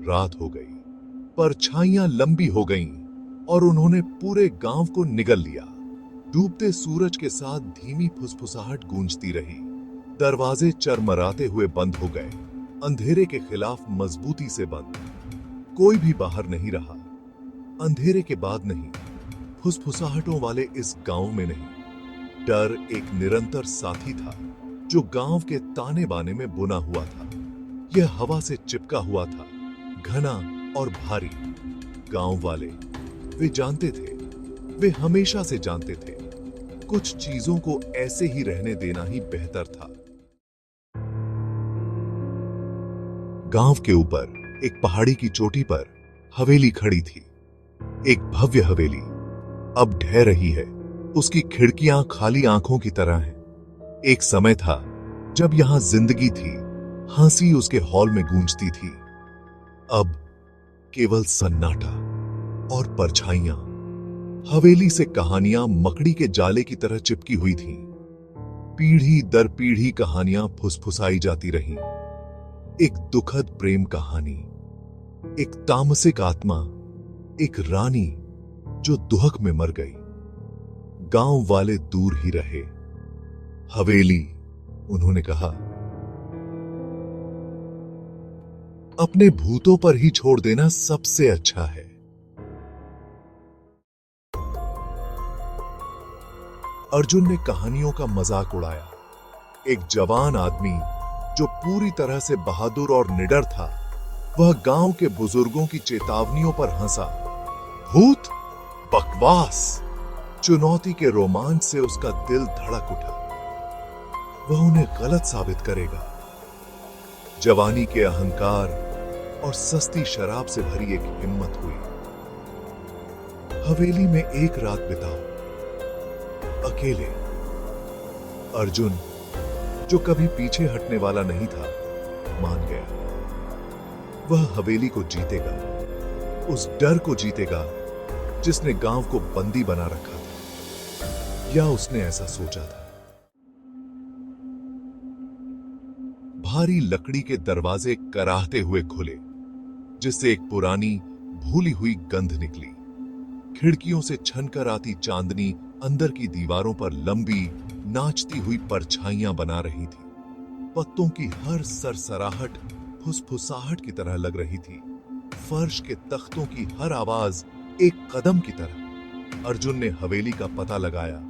रात हो गई, परछाइयां लंबी हो गईं और उन्होंने पूरे गांव को निगल लिया। डूबते सूरज के साथ धीमी फुसफुसाहट गूंजती रही। दरवाजे चरमराते हुए बंद हो गए, अंधेरे के खिलाफ मजबूती से बंद। कोई भी बाहर नहीं रहा। अंधेरे के बाद नहीं, फुसफुसाहटों वाले इस गांव में नहीं। डर एक निरंतर साथी था जो गांव के ताने बाने में बुना हुआ था। यह हवा से चिपका हुआ था, घना और भारी। गांव वाले, वे जानते थे, वे हमेशा से जानते थे, कुछ चीजों को ऐसे ही रहने देना ही बेहतर था। गांव के ऊपर एक पहाड़ी की चोटी पर हवेली खड़ी थी। एक भव्य हवेली, अब ढह रही है। उसकी खिड़कियां खाली आंखों की तरह हैं। एक समय था जब यहां जिंदगी थी, हंसी उसके हॉल में गूंजती थी। अब केवल सन्नाटा और परछाइयां। हवेली से कहानियां मकड़ी के जाले की तरह चिपकी हुई थीं। पीढ़ी दर पीढ़ी कहानियां फुसफुसाई जाती रहीं। एक दुखद प्रेम कहानी, एक तामसिक आत्मा, एक रानी जो दुहक में मर गई। गांव वाले दूर ही रहे। हवेली, उन्होंने कहा, अपने भूतों पर ही छोड़ देना सबसे अच्छा है। अर्जुन ने कहानियों का मजाक उड़ाया। एक जवान आदमी जो पूरी तरह से बहादुर और निडर था, वह गांव के बुजुर्गों की चेतावनियों पर हंसा। भूत? बकवास! चुनौती के रोमांच से उसका दिल धड़क उठा। वह उन्हें गलत साबित करेगा। जवानी के अहंकार और सस्ती शराब से भरी एक हिम्मत हुई। हवेली में एक रात बिताओ, अकेले। अर्जुन, जो कभी पीछे हटने वाला नहीं था, मान गया। वह हवेली को जीतेगा, उस डर को जीतेगा जिसने गांव को बंदी बना रखा था, या उसने ऐसा सोचा था। भारी लकड़ी के दरवाजे कराहते हुए खुले, जिससे एक पुरानी भूली हुई गंध निकली। खिड़कियों से छनकर आती चांदनी अंदर की दीवारों पर लंबी नाचती हुई परछाइयां बना रही थी। पत्तों की हर सरसराहट फुसफुसाहट की तरह लग रही थी। फर्श के तख्तों की हर आवाज एक कदम की तरह। अर्जुन ने हवेली का पता लगाया।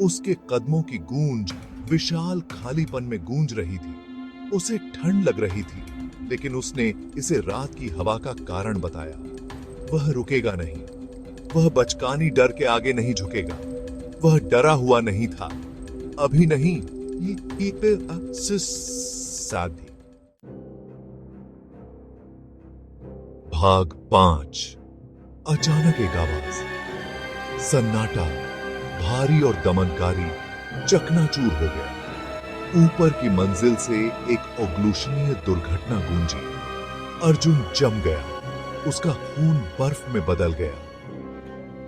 उसके कदमों की गूंज विशाल खालीपन में गूंज रही थी। उसे ठंड लग रही थी, लेकिन उसने इसे रात की हवा का कारण बताया। वह रुकेगा नहीं, वह बचकानी डर के आगे नहीं झुकेगा। वह डरा हुआ नहीं था, अभी नहीं। साधी। भाग 5। अचानक एक आवाज, सन्नाटा, भारी और दमनकारी, चकनाचूर हो गया। ऊपर की मंजिल से एक अग्लुषणीय दुर्घटना गूंजी। अर्जुन जम गया, उसका खून बर्फ में बदल गया।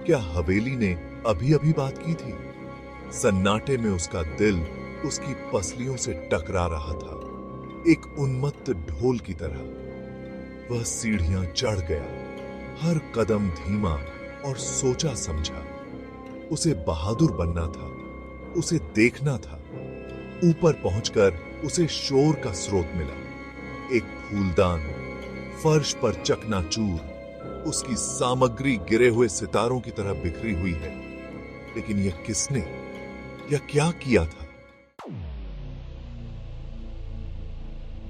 क्या हवेली ने अभी अभी बात की थी? सन्नाटे में उसका दिल उसकी पसलियों से टकरा रहा था, एक उन्मत्त ढोल की तरह। वह सीढ़ियां चढ़ गया, हर कदम धीमा और सोचा समझा। उसे बहादुर बनना था, उसे देखना था। ऊपर पहुंचकर उसे शोर का स्रोत मिला। एक फूलदान, फर्श पर चकनाचूर, उसकी सामग्री गिरे हुए सितारों की तरह बिखरी हुई है। लेकिन यह किसने या क्या किया था?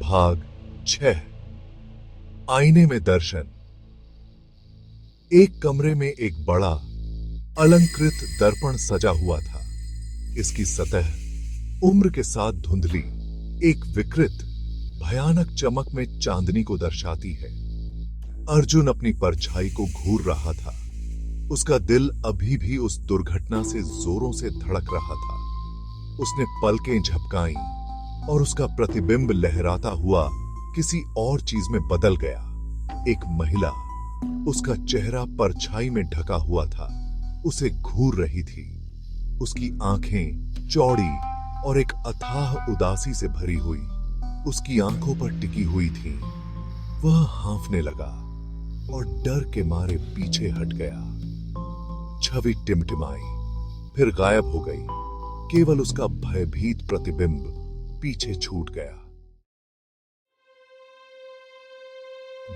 भाग 6। आईने में दर्शन। एक कमरे में एक बड़ा अलंकृत दर्पण सजा हुआ था। इसकी सतह उम्र के साथ धुंधली, एक विकृत भयानक चमक में चांदनी को दर्शाती है। अर्जुन अपनी परछाई को घूर रहा था। उसका दिल अभी भी उस दुर्घटना से जोरों से धड़क रहा था। उसने पलकें झपकाई और उसका प्रतिबिंब लहराता हुआ किसी और चीज में बदल गया। एक महिला, उसका चेहरा परछाई में ढका हुआ था, उसे घूर रही थी। उसकी आंखें चौड़ी और एक अथाह उदासी से भरी हुई उसकी आंखों पर टिकी हुई थीं। वह हांफने लगा और डर के मारे पीछे हट गया। छवि टिमटिमाई, फिर गायब हो गई। केवल उसका भयभीत प्रतिबिंब पीछे छूट गया।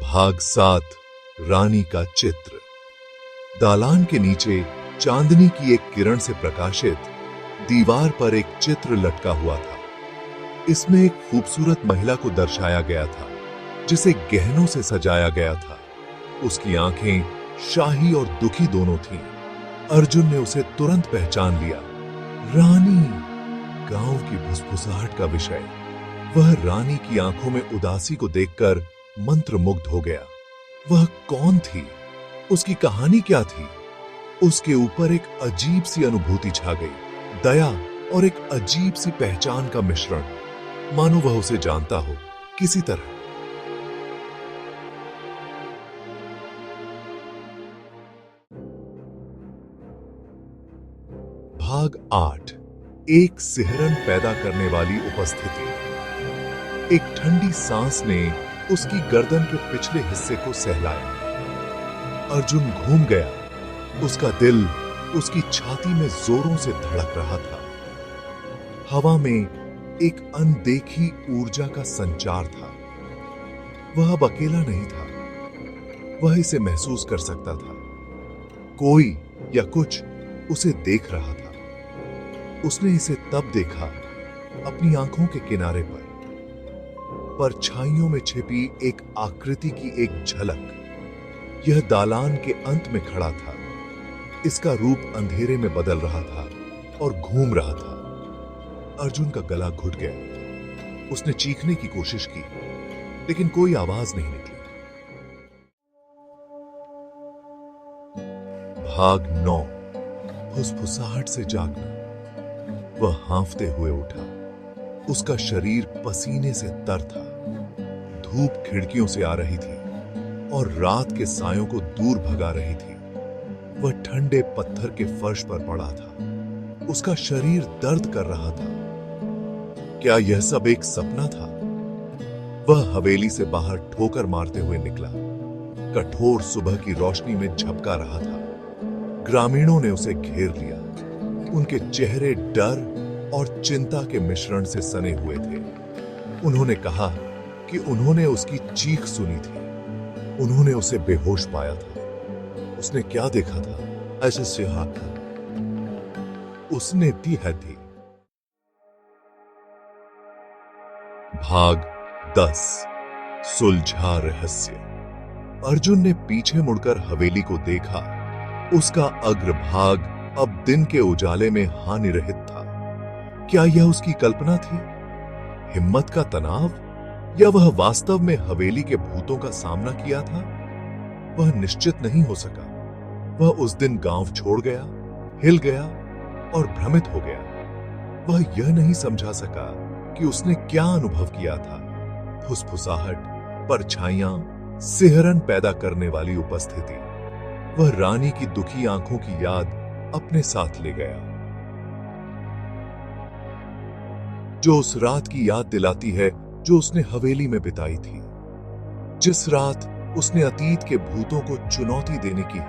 भाग 7, रानी का चित्र। दालान के नीचे चांदनी की एक किरण से प्रकाशित दीवार पर एक चित्र लटका हुआ था। इसमें एक खूबसूरत महिला को दर्शाया गया था, जिसे गहनों से सजाया गया था। उसकी आंखें शाही और दुखी दोनों थीं। अर्जुन ने उसे तुरंत पहचान लिया। रानी, गांव की फुसफुसाहट का विषय। वह रानी की आंखों में उदासी को देखकर मंत्रमुग्ध हो गया। वह कौन थी? उसकी कहानी क्या थी? उसके ऊपर एक अजीब सी अनुभूति छा गई, दया और एक अजीब सी पहचान का मिश्रण, मानो वह उसे जानता हो किसी तरह। भाग 8, एक सिहरन पैदा करने वाली उपस्थिति। एक ठंडी सांस ने उसकी गर्दन के पिछले हिस्से को सहलाया। अर्जुन घूम गया। उसका दिल उसकी छाती में जोरों से धड़क रहा था। हवा में एक अनदेखी ऊर्जा का संचार था। वह अब अकेला नहीं था। वह इसे महसूस कर सकता था। कोई या कुछ उसे देख रहा था। उसने इसे तब देखा, अपनी आंखों के किनारे पर परछाइयों में छिपी एक आकृति की एक झलक। यह दालान के अंत में खड़ा था। इसका रूप अंधेरे में बदल रहा था और घूम रहा था। अर्जुन का गला घुट गया। उसने चीखने की कोशिश की, लेकिन कोई आवाज नहीं निकली। भाग 9, फुसफुसाहट से जागना। वह हांफते हुए उठा। उसका शरीर पसीने से तर था। धूप खिड़कियों से आ रही थी और रात के सायों को दूर भगा रही थी। वह ठंडे पत्थर के फर्श पर पड़ा था। उसका शरीर दर्द कर रहा था। क्या यह सब एक सपना था? वह हवेली से बाहर ठोकर मारते हुए निकला। कठोर सुबह की रोशनी में झपका रहा था। ग्रामीणों ने उसे घेर लिया। उनके चेहरे डर और चिंता के मिश्रण से सने हुए थे। उन्होंने कहा कि उन्होंने उसकी चीख सुनी थी। उन्होंने उसे बेहोश पाया था। उसने क्या देखा था? ऐसे सिहाता उसने दी है थी। भाग 10, सुलझा रहस्य। अर्जुन ने पीछे मुड़कर हवेली को देखा। उसका अग्रभाग अब दिन के उजाले में हानिरहित था। क्या यह उसकी कल्पना थी? हिम्मत का तनाव? या वह वास्तव में हवेली के भूतों का सामना किया था? वह निश्चित नहीं हो सका। वह उस दिन गांव छोड़ गया, हिल गया और भ्रमित हो गया। वह यह नहीं समझा सका कि उसने क्या अनुभव किया था। फुसफुसाहट, परछाइयां, सिहरन पैदा करने वाली उपस्थिति। वह रानी की दुखी आंखों की याद अपने साथ ले गया, जो उस रात की याद दिलाती है जो उसने हवेली में बिताई थी। जिस रात उसने अतीत के भूतों को चुनौती देने की